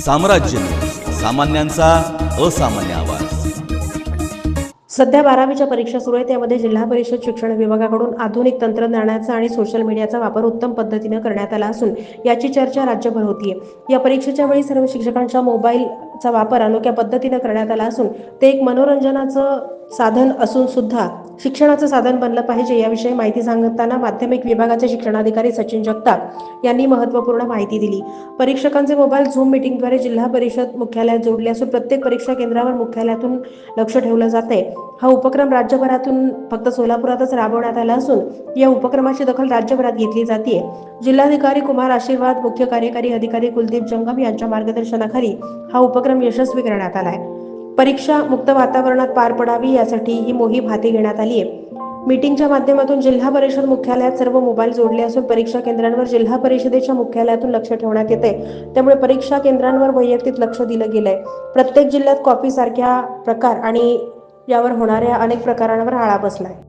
साम्राज्य न्यूज, सामान्यांचा असामान्य आवाज। सध्या 12वीच्या परीक्षा सुरू आहेत। त्यामध्ये जिल्हा परिषद शिक्षण विभागाकडून आधुनिक तंत्रज्ञानाचा आणि सोशल मीडियाचा वापर उत्तम पद्धतीने करण्यात आला असून याची चर्चा राज्यभर होतीये। या परीक्षेच्या वेळी सर्व शिक्षकांच्या मोबाईलचा वापर अनोख्या पद्धतीने करण्यात आला असून ते एक मनोरंजनाचं साधन असून सुद्धा शिक्षणाचं साधन बनलं पाहिजे याविषयी माहिती सांगताना माध्यमिक विभागाचे शिक्षणाधिकारी सचिन जगताप यांनी महत्त्वपूर्ण माहिती दिली। परीक्षकांचे मोबाईल झूम मीटिंगद्वारे जिल्हा परिषद मुख्यालयात जोडले असून प्रत्येक परीक्षा केंद्रावर मुख्यालयातून लक्ष ठेवलं जाते। हा उपक्रम राज्यभरातून फक्त सोलापुरातच राबवण्यात आला असून या उपक्रमाची दखल राज्यभरात घेतली जाते। जिल्हाधिकारी कुमार आशीर्वाद, मुख्य कार्यकारी अधिकारी कुलदीप जंगम यांच्या मार्गदर्शनाखाली हा उपक्रम यशस्वी करण्यात आला आहे। परीक्षा मुक्त वातावरणात पार पडावी यासाठी ही मोहीम हाती घेण्यात आली आहे। मीटिंगच्या माध्यमातून जिल्हा परिषद मुख्यालयात सर्व मोबाईल जोडले असून परीक्षा केंद्रांवर जिल्हा परिषदेच्या मुख्यालयातून लक्ष ठेवण्यात येते। त्यामुळे परीक्षा केंद्रांवर वैयक्तिक लक्ष दिलं गेलंय। प्रत्येक जिल्ह्यात कॉपी सारख्या प्रकार आणि यावर होणाऱ्या अनेक प्रकारांवर आळा बसलाय।